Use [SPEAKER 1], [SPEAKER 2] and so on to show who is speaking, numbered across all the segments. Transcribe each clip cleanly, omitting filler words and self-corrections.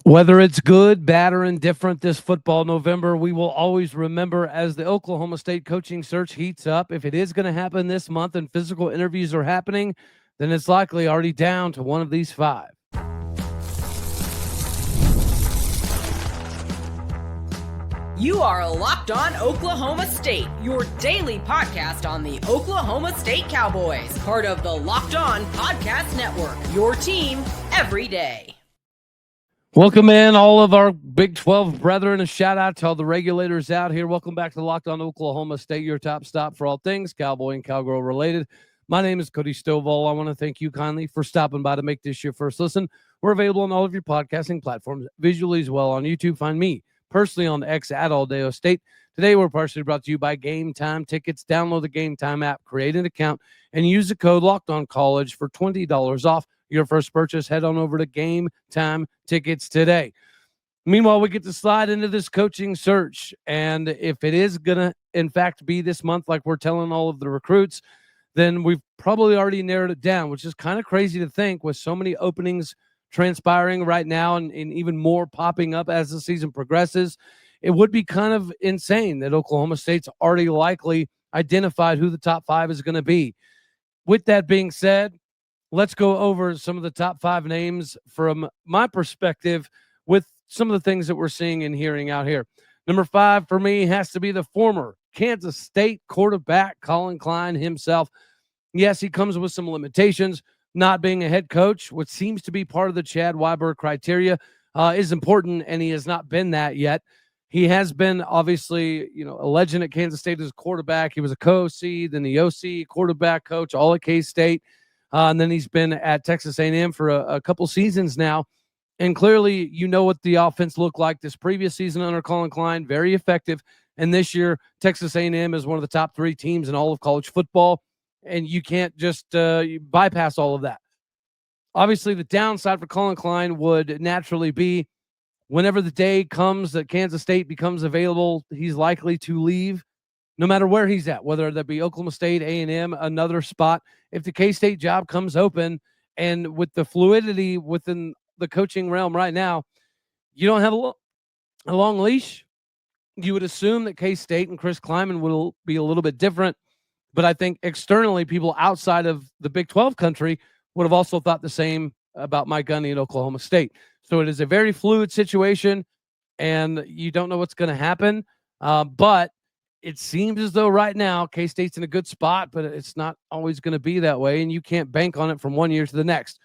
[SPEAKER 1] Whether it's good, bad, or indifferent this football November, we will always remember as the Oklahoma State coaching search heats up. If it is going to happen this month and physical interviews are happening, then it's likely already down to one of these five.
[SPEAKER 2] You are Locked On Oklahoma State, your daily podcast on the Oklahoma State Cowboys, part of the Locked On Podcast Network, your team every day.
[SPEAKER 1] Welcome in all of our Big 12 brethren. A shout out to all the regulators out here. Welcome back to Locked On Oklahoma State, your top stop for all things Cowboy and Cowgirl related. My name is Cody Stovall. I want to thank you kindly for stopping by to make this your first listen. We're available on all of your podcasting platforms, visually as well on YouTube. Find me personally on X at Aldeo State. Today, we're partially brought to you by Game Time Tickets. Download the Game Time app, create an account, and use the code Locked On College for $20 off your first purchase. Head on over to Game Time Tickets today. Meanwhile, we get to slide into this coaching search. And if it is going to, in fact, be this month, like we're telling all of the recruits, then we've probably already narrowed it down, which is kind of crazy to think with so many openings transpiring right now and even more popping up as the season progresses. It would be kind of insane that Oklahoma State's already likely identified who the top five is going to be. With that being said, let's go over some of the top five names from my perspective with some of the things that we're seeing and hearing out here. Number five for me has to be the former Kansas State quarterback, Colin Klein himself. Yes, he comes with some limitations. Not being a head coach, which seems to be part of the Chad Weiber criteria, is important, and he has not been that yet. He has been, obviously, a legend at Kansas State as a quarterback. He was a co-OC, then the OC, quarterback coach, all at K-State. And then he's been at Texas A&M for a couple seasons now. And clearly, what the offense looked like this previous season under Colin Klein, very effective. And this year, Texas A&M is one of the top three teams in all of college football. And you can't just bypass all of that. Obviously, the downside for Colin Klein would naturally be whenever the day comes that Kansas State becomes available, he's likely to leave no matter where he's at, whether that be Oklahoma State, A&M, another spot. If the K-State job comes open, and with the fluidity within the coaching realm right now, you don't have a long leash. You would assume that K-State and Chris Klieman will be a little bit different. But I think externally, people outside of the Big 12 country would have also thought the same about Mike Gundy at Oklahoma State. So it is a very fluid situation, and you don't know what's going to happen. But it seems as though right now K-State's in a good spot, but it's not always going to be that way, and you can't bank on it from one year to the next.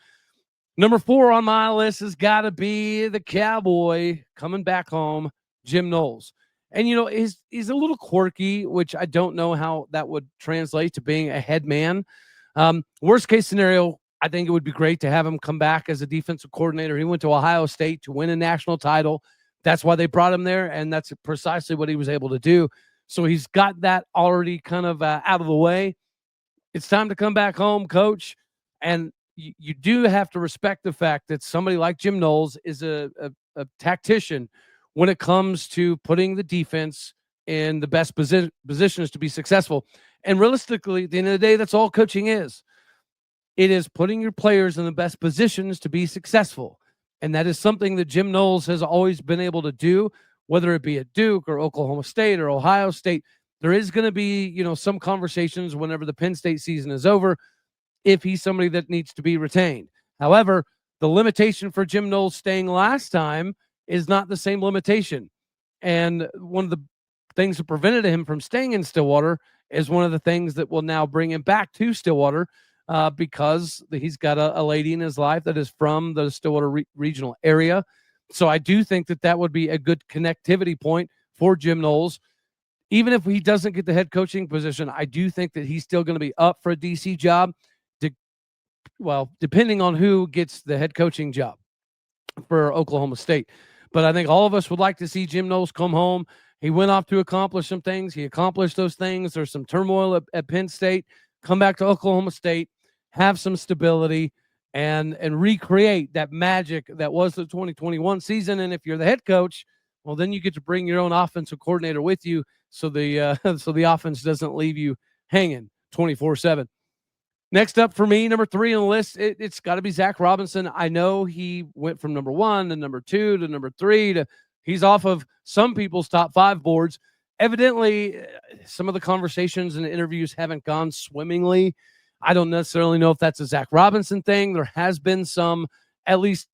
[SPEAKER 1] Number four on my list has got to be the Cowboy coming back home, Jim Knowles. And, he's a little quirky, which I don't know how that would translate to being a head man. Worst case scenario, I think it would be great to have him come back as a defensive coordinator. He went to Ohio State to win a national title. That's why they brought him there, and that's precisely what he was able to do. So he's got that already kind of out of the way. It's time to come back home, coach. And you do have to respect the fact that somebody like Jim Knowles is a tactician when it comes to putting the defense in the best positions to be successful. And realistically, at the end of the day, that's all coaching is. It is putting your players in the best positions to be successful. And that is something that Jim Knowles has always been able to do, whether it be at Duke or Oklahoma State or Ohio State. There is going to be, some conversations whenever the Penn State season is over, if he's somebody that needs to be retained. However, the limitation for Jim Knowles staying last time is not the same limitation. And one of the things that prevented him from staying in Stillwater is one of the things that will now bring him back to Stillwater because he's got a lady in his life that is from the Stillwater regional area. So I do think that would be a good connectivity point for Jim Knowles. Even if he doesn't get the head coaching position, I do think that he's still going to be up for a DC job, depending on who gets the head coaching job for Oklahoma State. But I think all of us would like to see Jim Knowles come home. He went off to accomplish some things. He accomplished those things. There's some turmoil at Penn State. Come back to Oklahoma State, have some stability, and recreate that magic that was the 2021 season. And if you're the head coach, well, then you get to bring your own offensive coordinator with you, so the offense doesn't leave you hanging 24/7. Next up for me, number 3 on the list, it's got to be Zach Robinson. I know he went from number 1 to number 2 to number 3 to he's off of some people's top 5 boards. Evidently, some of the conversations and interviews haven't gone swimmingly. I don't necessarily know if that's a Zach Robinson thing. There has been some, at least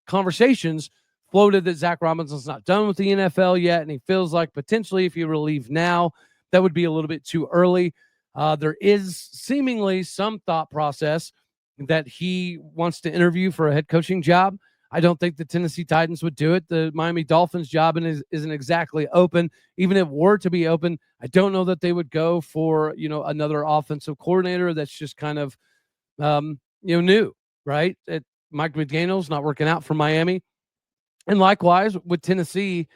[SPEAKER 1] conversations floated that Zach Robinson's not done with the NFL yet, and he feels like potentially if he were to leave now, that would be a little bit too early. There is seemingly some thought process that he wants to interview for a head coaching job. I don't think the Tennessee Titans would do it. The Miami Dolphins job isn't exactly open. Even if it were to be open, I don't know that they would go for, another offensive coordinator that's just kind of, new, right? Mike McDaniel's not working out for Miami. And likewise with Tennessee,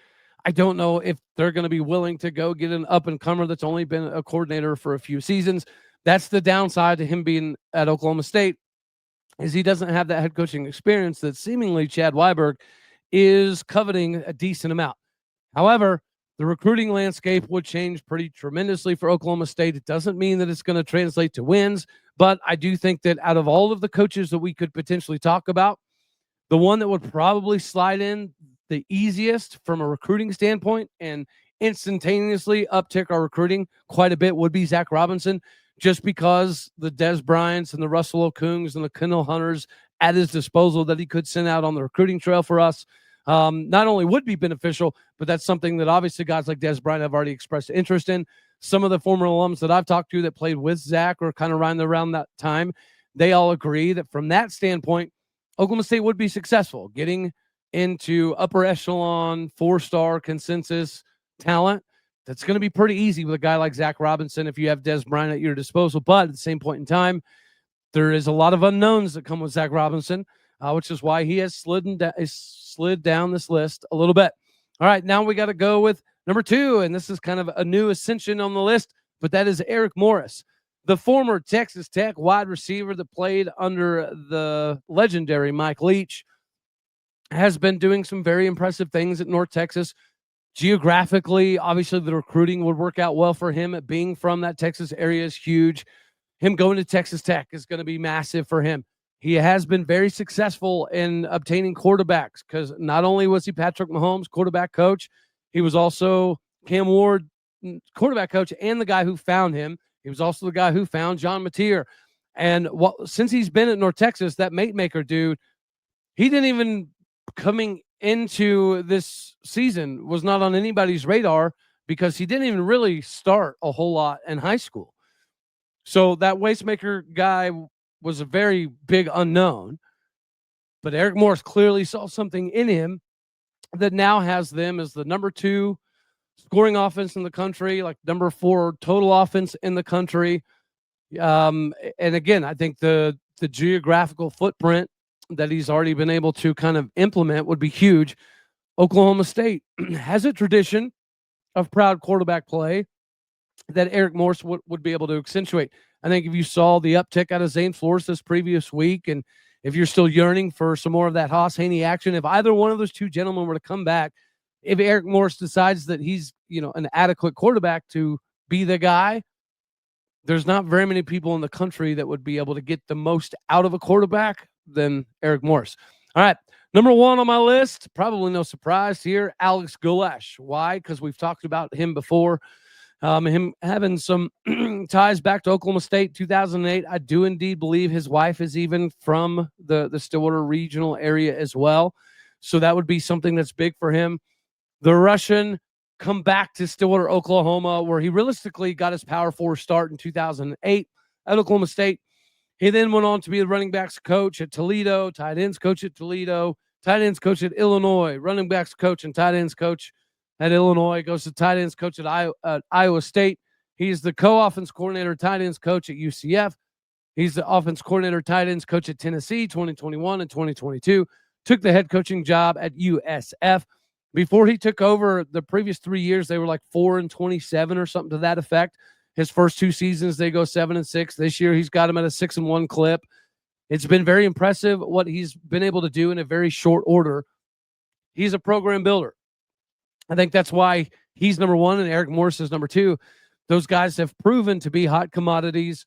[SPEAKER 1] I don't know if they're going to be willing to go get an up-and-comer that's only been a coordinator for a few seasons. That's the downside to him being at Oklahoma State, is he doesn't have that head coaching experience that seemingly Chad Weiberg is coveting a decent amount. However, the recruiting landscape would change pretty tremendously for Oklahoma State. It doesn't mean that it's going to translate to wins, but I do think that out of all of the coaches that we could potentially talk about, the one that would probably slide in the easiest from a recruiting standpoint and instantaneously uptick our recruiting quite a bit would be Zach Robinson, just because the Des Bryants and the Russell Okungs and the Kendall Hunters at his disposal that he could send out on the recruiting trail for us not only would be beneficial, but that's something that obviously guys like Des Bryant have already expressed interest in. Some of the former alums that I've talked to that played with Zach or kind of around that time, they all agree that from that standpoint, Oklahoma State would be successful getting into upper echelon, 4-star consensus talent. That's going to be pretty easy with a guy like Zach Robinson if you have Des Bryant at your disposal. But at the same point in time, there is a lot of unknowns that come with Zach Robinson, which is why he has slid down this list a little bit. All right, now we got to go with number 2, and this is kind of a new ascension on the list, but that is Eric Morris, the former Texas Tech wide receiver that played under the legendary Mike Leach, has been doing some very impressive things at North Texas. Geographically, obviously, the recruiting would work out well for him. Being from that Texas area is huge. Him going to Texas Tech is going to be massive for him. He has been very successful in obtaining quarterbacks because not only was he Patrick Mahomes' quarterback coach, he was also Cam Ward quarterback coach and the guy who found him. He was also the guy who found John Mateer. And since he's been at North Texas, that mate maker dude, he didn't even coming into this season was not on anybody's radar because he didn't even really start a whole lot in high school. So that Wastemaker guy was a very big unknown. But Eric Morris clearly saw something in him that now has them as the number 2 scoring offense in the country, like number 4 total offense in the country. And again, I think the geographical footprint that he's already been able to kind of implement would be huge. Oklahoma State has a tradition of proud quarterback play that Eric Morris would be able to accentuate. I think if you saw the uptick out of Zane Flores this previous week, and if you're still yearning for some more of that Haas Haney action, if either one of those two gentlemen were to come back, if Eric Morris decides that he's, an adequate quarterback to be the guy, there's not very many people in the country that would be able to get the most out of a quarterback than Eric Morris. All right, number 1 on my list, probably no surprise here, Alex Gulash. Why? Because we've talked about him before. Him having some ties back to Oklahoma State, 2008. I do indeed believe his wife is even from the Stillwater regional area as well. So that would be something that's big for him. The Russian come back to Stillwater, Oklahoma, where he realistically got his Power 4 start in 2008 at Oklahoma State. He then went on to be the running backs coach at Toledo, tight ends coach at Toledo, tight ends coach at Illinois, running backs coach and tight ends coach at Illinois, goes to tight ends coach at Iowa State. He's the co-offense coordinator, tight ends coach at UCF. He's the offense coordinator, tight ends coach at Tennessee, 2021 and 2022. Took the head coaching job at USF. Before he took over the previous 3 years, they were like 4-27 or something to that effect. His first 2 seasons, they go 7-6. This year, he's got him at a 6-1 clip. It's been very impressive what he's been able to do in a very short order. He's a program builder. I think that's why he's number 1 and Eric Morris is number 2. Those guys have proven to be hot commodities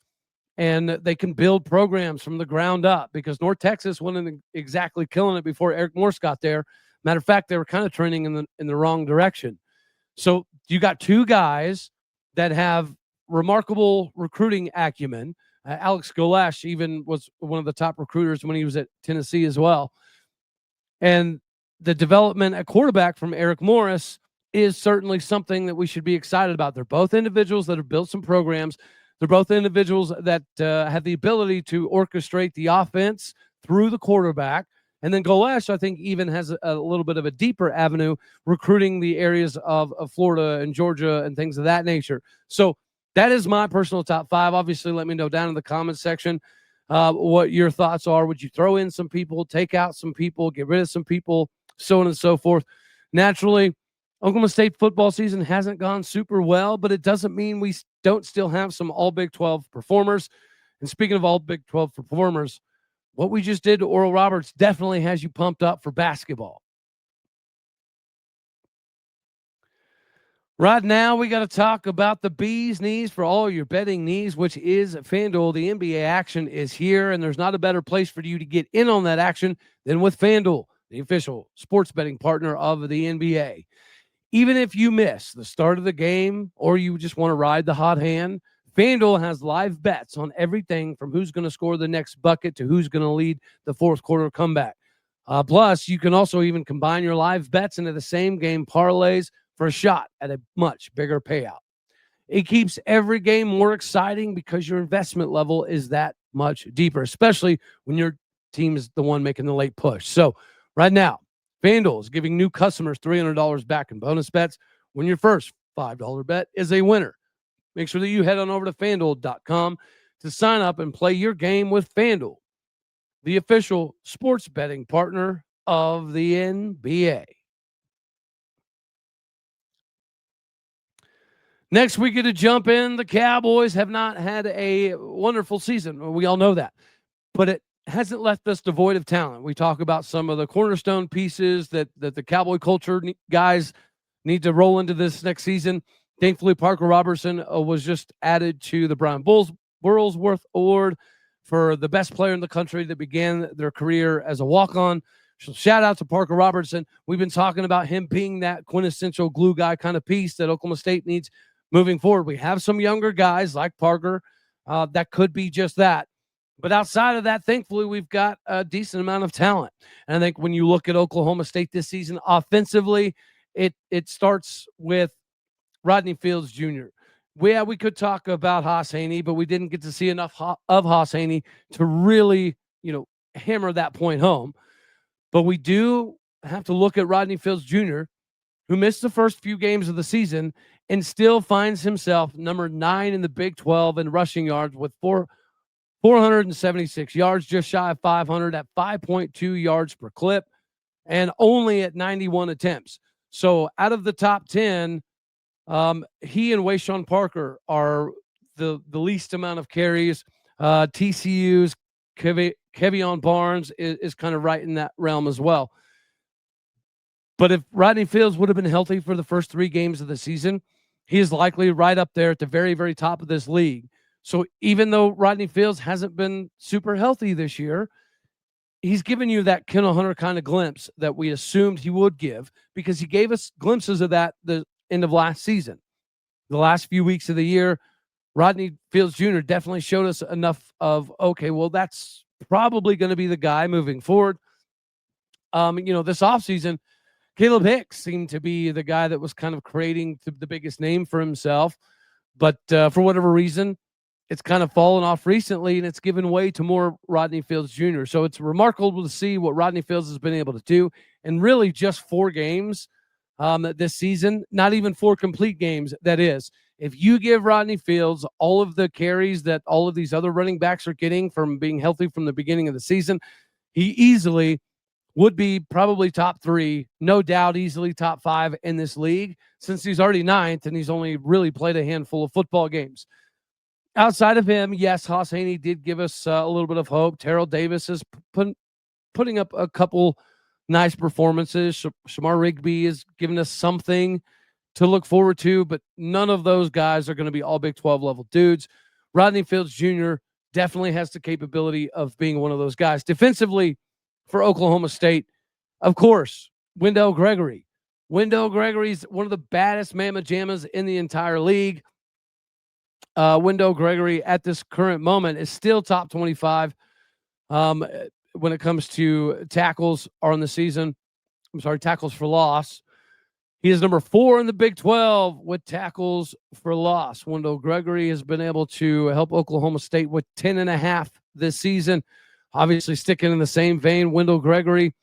[SPEAKER 1] and they can build programs from the ground up, because North Texas wasn't exactly killing it before Eric Morse got there. Matter of fact, they were kind of trending in the wrong direction. So you got two guys that have remarkable recruiting acumen. Alex Golesh even was one of the top recruiters when he was at Tennessee as well. And the development at quarterback from Eric Morris is certainly something that we should be excited about. They're both individuals that have built some programs. They're both individuals that have the ability to orchestrate the offense through the quarterback. And then Golesh, I think, even has a little bit of a deeper avenue recruiting the areas of Florida and Georgia and things of that nature. So that is my personal top five. Obviously, let me know down in the comments section what your thoughts are. Would you throw in some people, take out some people, get rid of some people, so on and so forth? Naturally, Oklahoma State football season hasn't gone super well, but it doesn't mean we don't still have some all Big 12 performers. And speaking of all Big 12 performers, what we just did to Oral Roberts definitely has you pumped up for basketball. Right now, we got to talk about the bee's knees for all your betting needs, which is FanDuel. The NBA action is here, and there's not a better place for you to get in on that action than with FanDuel, the official sports betting partner of the NBA. Even if you miss the start of the game or you just want to ride the hot hand, FanDuel has live bets on everything from who's going to score the next bucket to who's going to lead the fourth quarter comeback. Plus, you can also even combine your live bets into the same game parlays for a shot at a much bigger payout. It keeps every game more exciting because your investment level is that much deeper, especially when your team is the one making the late push. So right now, FanDuel is giving new customers $300 back in bonus bets when your first $5 bet is a winner. Make sure that you head on over to FanDuel.com to sign up and play your game with FanDuel, the official sports betting partner of the NBA. Next, we get to jump in. The Cowboys have not had a wonderful season. We all know that. But it hasn't left us devoid of talent. We talk about some of the cornerstone pieces that the Cowboy culture guys need to roll into this next season. Thankfully, Parker Robertson was just added to the Brian Burlsworth Award for the best player in the country that began their career as a walk-on. So shout out to Parker Robertson. We've been talking about him being that quintessential glue guy kind of piece that Oklahoma State needs moving forward. We have some younger guys like Parker that could be just that. But outside of that, thankfully, we've got a decent amount of talent. And I think when you look at Oklahoma State this season offensively, it starts with Rodney Fields Jr. We could talk about Haas Haney, but we didn't get to see enough of Haas Haney to really, hammer that point home. But we do have to look at Rodney Fields Jr., who missed the first few games of the season and still finds himself number 9 in the Big 12 in rushing yards with 476 yards, just shy of 500 at 5.2 yards per clip, and only at 91 attempts. So out of the top 10, he and Wayshawn Parker are the least amount of carries. TCU's Kevion Barnes is kind of right in that realm as well. But if Rodney Fields would have been healthy for the first 3 games of the season, he is likely right up there at the very, very top of this league. So even though Rodney Fields hasn't been super healthy this year, he's given you that Kendall Hunter kind of glimpse that we assumed he would give, because he gave us glimpses of that the end of last season. The last few weeks of the year, Rodney Fields Jr. definitely showed us enough of, okay, well, that's probably going to be the guy moving forward. This offseason, Caleb Hicks seemed to be the guy that was kind of creating the biggest name for himself. But for whatever reason, it's kind of fallen off recently, and it's given way to more Rodney Fields Jr. So it's remarkable to see what Rodney Fields has been able to do. And really just 4 games this season, not even 4 complete games, that is. If you give Rodney Fields all of the carries that all of these other running backs are getting from being healthy from the beginning of the season, he easily would be probably top 3, no doubt easily top 5 in this league, since he's already 9th and he's only really played a handful of football games. Outside of him, yes, Haas Haney did give us a little bit of hope. Terrell Davis is putting up a couple nice performances. Shamar Rigby is giving us something to look forward to, but none of those guys are going to be all Big 12 level dudes. Rodney Fields Jr. definitely has the capability of being one of those guys. Defensively for Oklahoma State, of course, Wendell Gregory. Wendell Gregory's one of the baddest mamma jammas in the entire league. Wendell Gregory at this current moment is still top 25 when it comes to tackles on the season. I'm sorry, tackles for loss. He is number 4 in the Big 12 with tackles for loss. Wendell Gregory has been able to help Oklahoma State with 10.5 this season. Obviously, sticking in the same vein, Wendell Gregory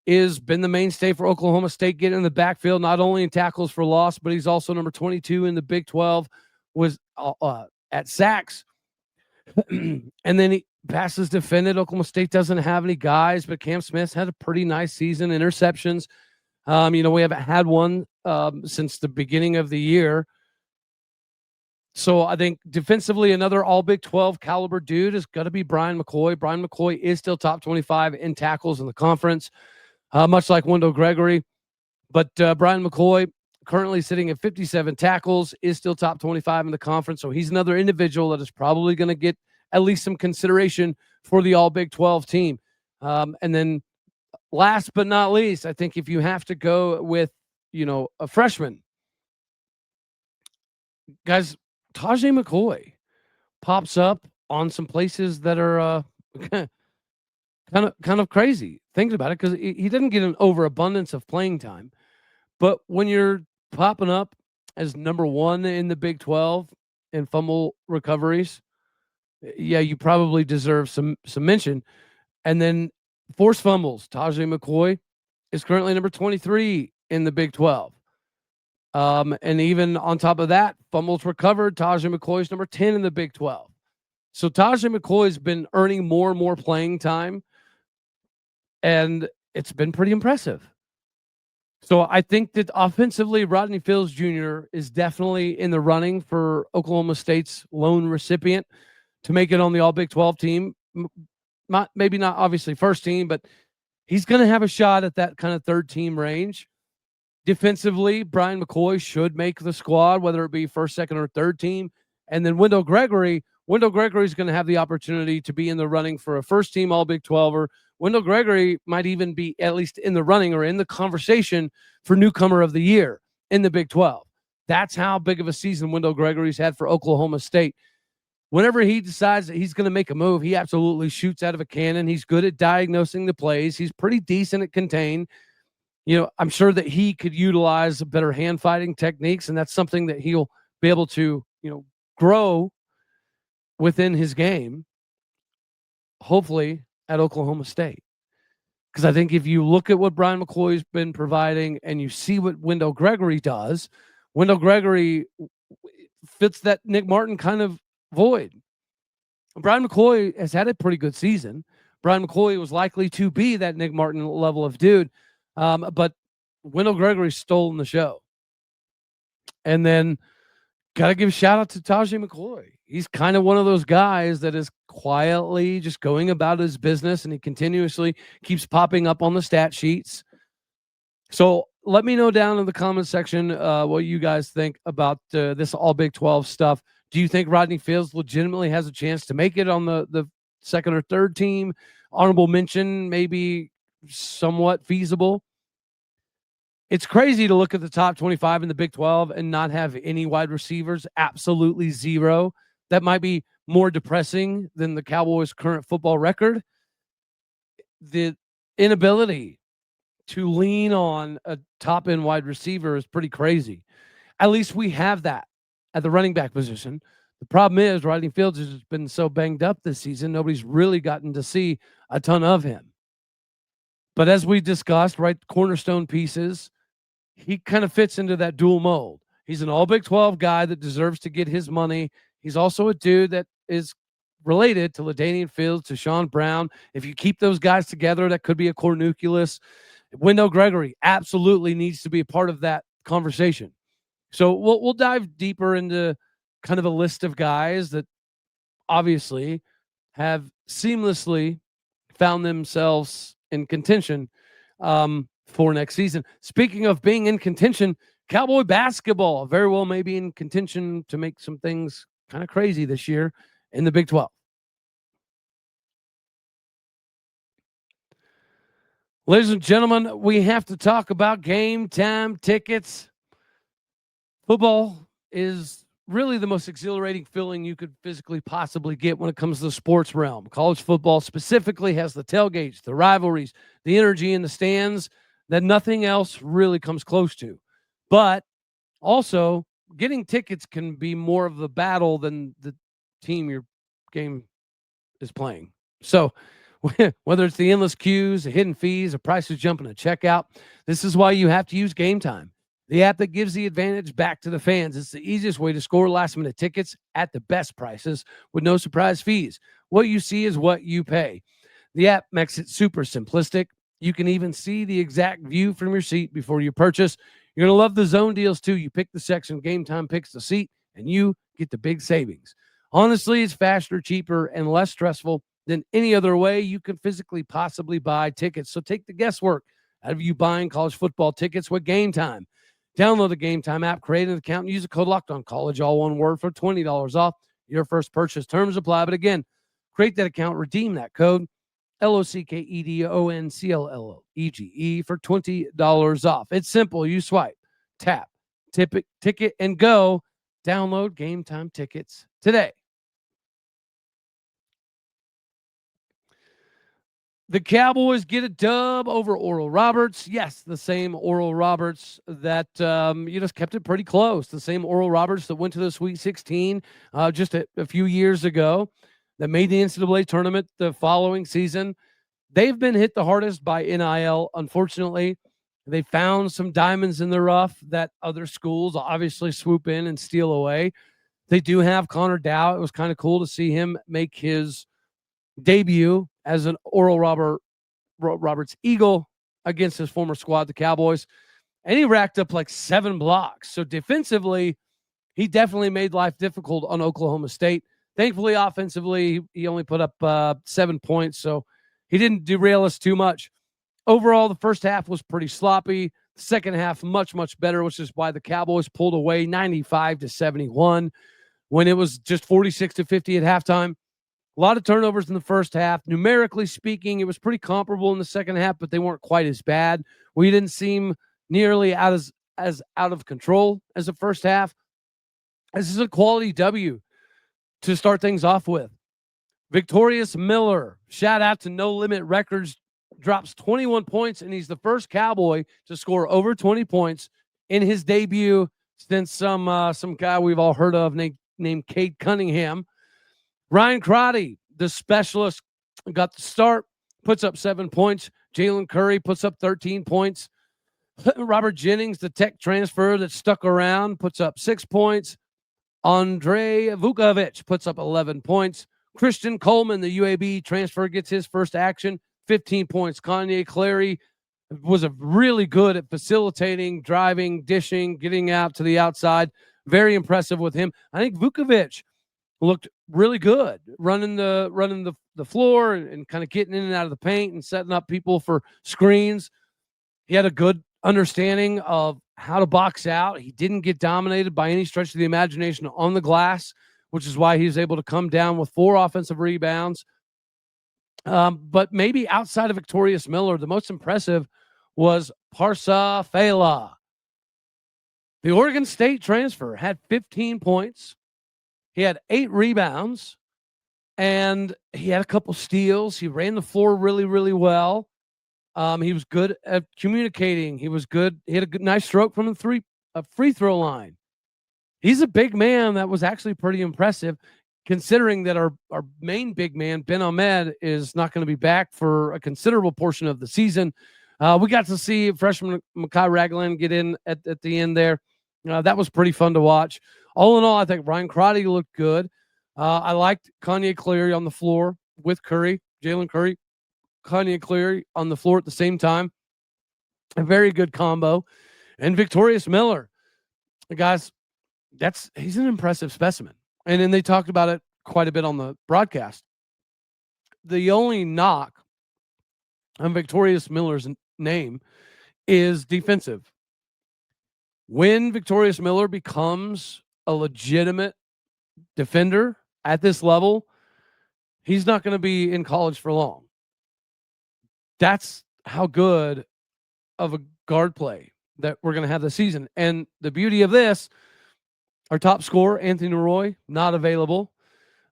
[SPEAKER 1] has been the mainstay for Oklahoma State, getting in the backfield, not only in tackles for loss, but he's also number 22 in the Big 12 was at sacks. And then he passes defended. Oklahoma State doesn't have any guys, but Cam Smith's had a pretty nice season. Interceptions. We haven't had one since the beginning of the year. So I think defensively, another all Big 12 caliber dude is going to be Brian McCoy. Brian McCoy is still top 25 in tackles in the conference, much like Wendell Gregory. But Brian McCoy, currently sitting at 57 tackles, is still top 25 in the conference. So he's another individual that is probably going to get at least some consideration for the all Big 12 team. And then last but not least, I think if you have to go with, a freshman, guys, Tajay McCoy pops up on some places that are kind of crazy thinking about it, because he didn't get an overabundance of playing time. But when you're popping up as number 1 in the Big 12 in fumble recoveries, yeah, you probably deserve some mention. And then forced fumbles, Tajay McCoy is currently number 23 in the Big 12. And even on top of that, fumbles recovered, Tajay McCoy is number 10 in the Big 12. So Tajay McCoy has been earning more and more playing time, and it's been pretty impressive. So I think that offensively, Rodney Fields Jr. is definitely in the running for Oklahoma State's lone recipient to make it on the All Big 12 team. Maybe not obviously first team, but he's going to have a shot at that kind of third team range. Defensively, Brian McCoy should make the squad, whether it be first, second, or third team. And then Wendell Gregory is going to have the opportunity to be in the running for a first team All Big 12er. Wendell Gregory might even be at least in the running or in the conversation for newcomer of the year in the Big 12. That's how big of a season Wendell Gregory's had for Oklahoma State. Whenever he decides that he's going to make a move, he absolutely shoots out of a cannon. He's good at diagnosing the plays. He's pretty decent at contain. I'm sure that he could utilize better hand fighting techniques, and that's something that he'll be able to, grow within his game, hopefully at Oklahoma State. Because I think if you look at what Brian McCoy's been providing and you see what Wendell Gregory does, Wendell Gregory fits that Nick Martin kind of void. Brian McCoy has had a pretty good season. Brian McCoy was likely to be that Nick Martin level of dude. But Wendell Gregory stole the show. And then got to give a shout out to Tajay McCoy. He's kind of one of those guys that is quietly just going about his business, and he continuously keeps popping up on the stat sheets. So let me know down in the comment section what you guys think about this all Big 12 stuff. Do you think Rodney Fields legitimately has a chance to make it on the second or third team? Honorable mention, maybe somewhat feasible. It's crazy to look at the top 25 in the Big 12 and not have any wide receivers, absolutely zero. That might be more depressing than the Cowboys' current football record. The inability to lean on a top-end wide receiver is pretty crazy. At least we have that at the running back position. The problem is Rodney Fields has been so banged up this season, nobody's really gotten to see a ton of him. But as we discussed, right, cornerstone pieces, he kind of fits into that dual mold. He's an all Big 12 guy that deserves to get his money. He's also a dude that is related to LaDainian Fields, to Sean Brown. If you keep those guys together, that could be a core nucleus. Wendell Gregory absolutely needs to be a part of that conversation. So we'll dive deeper into kind of a list of guys that obviously have seamlessly found themselves in contention for next season. Speaking of being in contention, Cowboy basketball very well may be in contention to make some things kind of crazy this year in the Big 12. Ladies and gentlemen, we have to talk about game time tickets. Football is really the most exhilarating feeling you could physically possibly get when it comes to the sports realm. College football specifically has the tailgates, the rivalries, the energy in the stands that nothing else really comes close to. But also, getting tickets can be more of the battle than the team your game is playing. So, whether it's the endless queues, the hidden fees, the prices jumping at checkout, this is why you have to use Game Time, the app that gives the advantage back to the fans. It's the easiest way to score last-minute tickets at the best prices with no surprise fees. What you see is what you pay. The app makes it super simplistic. You can even see the exact view from your seat before you purchase. You're going to love the zone deals, too. You pick the section, Game Time picks the seat, and you get the big savings. Honestly, it's faster, cheaper, and less stressful than any other way you can physically possibly buy tickets. So take the guesswork out of you buying college football tickets with Game Time. Download the Game Time app, create an account, and use the code LOCKEDONCollege, all one word, for $20 off your first purchase. Terms apply. But again, create that account, redeem that code, LOCKEDONCLLEGE, for $20 off. It's simple. You swipe, tap, ticket, and go. Download Game Time tickets today. The Cowboys get a dub over Oral Roberts. Yes, the same Oral Roberts that just kept it pretty close. The same Oral Roberts that went to the Sweet 16 just a few years ago, that made the NCAA tournament the following season. They've been hit the hardest by NIL, unfortunately. They found some diamonds in the rough that other schools obviously swoop in and steal away. They do have Connor Dow. It was kind of cool to see him make his debut as an Oral Roberts Eagle against his former squad, the Cowboys. And he racked up like 7 blocks. So defensively, he definitely made life difficult on Oklahoma State. Thankfully, offensively, he only put up 7 points, so he didn't derail us too much. Overall, the first half was pretty sloppy. The second half, much, much better, which is why the Cowboys pulled away 95-71 when it was just 46-50 at halftime. A lot of turnovers in the first half. Numerically speaking, it was pretty comparable in the second half, but they weren't quite as bad. We didn't seem nearly as out of control as the first half. This is a quality W to start things off with. Victorious Miller, shout out to No Limit Records, drops 21 points, and he's the first Cowboy to score over 20 points in his debut since some guy we've all heard of named Cade Cunningham. Ryan Crotty, the specialist, got the start, puts up 7 points. Jalen Curry puts up 13 points. Robert Jennings, the tech transfer that stuck around, puts up 6 points. Andre Vukovic puts up 11 points. Christian Coleman, the UAB transfer, gets his first action, 15 points. Kanye Clary was really good at facilitating, driving, dishing, getting out to the outside. Very impressive with him. I think Vukovic looked really good running the floor and kind of getting in and out of the paint and setting up people for screens. He had a good understanding of how to box out. He didn't get dominated by any stretch of the imagination on the glass, which is why he was able to come down with 4 offensive rebounds. But maybe outside of Victorious Miller, the most impressive was Parsa Fela. The Oregon State transfer had 15 points. He had 8 rebounds, and he had a couple steals. He ran the floor really, really well. He was good at communicating. He was good. He had a nice stroke from the free throw line. He's a big man that was actually pretty impressive, considering that our main big man, Ben Ahmed, is not going to be back for a considerable portion of the season. We got to see freshman Mekhi Ragland get in at the end there. That was pretty fun to watch. All in all, I think Ryan Crotty looked good. I liked Kanye Clary on the floor with Curry, Jalen Curry, Kanye Clary on the floor at the same time. A very good combo. And Victorious Miller, guys, he's an impressive specimen. And then they talked about it quite a bit on the broadcast. The only knock on Victorious Miller's name is defensive. When Victorious Miller becomes a legitimate defender at this level, he's not going to be in college for long. That's how good of a guard play that we're going to have this season. And the beauty of this, our top scorer, Anthony Roy, not available.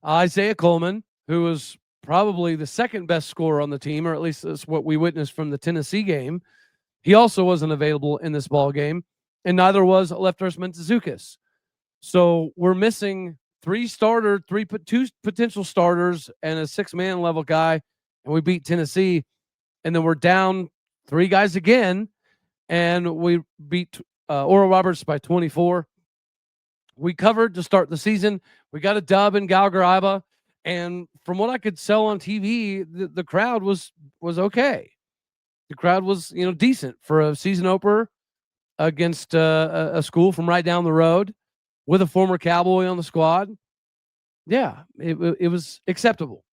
[SPEAKER 1] Isaiah Coleman, who was probably the second best scorer on the team, or at least that's what we witnessed from the Tennessee game. He also wasn't available in this ball game, and neither was Lefteris Mentezukis. So we're missing two potential starters and a 6-man level guy, and we beat Tennessee. And then we're down 3 guys again, and we beat Oral Roberts by 24. We covered to start the season. We got a dub in Galgaraiba, and from what I could sell on TV, the crowd was okay. The crowd was decent for a season opener against a school from right down the road with a former Cowboy on the squad. Yeah, it was acceptable.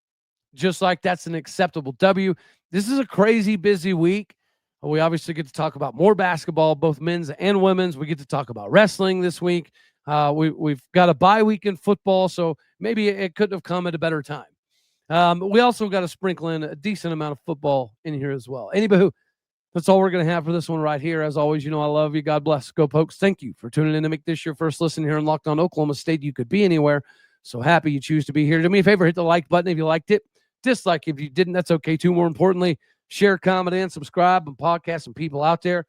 [SPEAKER 1] Just like that's an acceptable W. This is a crazy busy week. We obviously get to talk about more basketball, both men's and women's. We get to talk about wrestling this week. We've got a bye week in football, so maybe it couldn't have come at a better time. We also got to sprinkle in a decent amount of football in here as well. Anywho, that's all we're going to have for this one right here. As always, I love you. God bless. Go Pokes. Thank you for tuning in to make this your first listen here on Locked On Oklahoma State. You could be anywhere. So happy you choose to be here. Do me a favor, hit the like button if you liked it. Dislike if you didn't. That's okay too. More importantly, share, comment, and subscribe and podcast and people out there.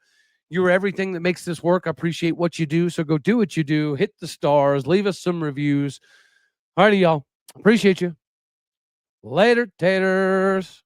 [SPEAKER 1] You're everything that makes this work. I appreciate what you do. So go do what you do. Hit the stars. Leave us some reviews. All righty, y'all. Appreciate you. Later, taters.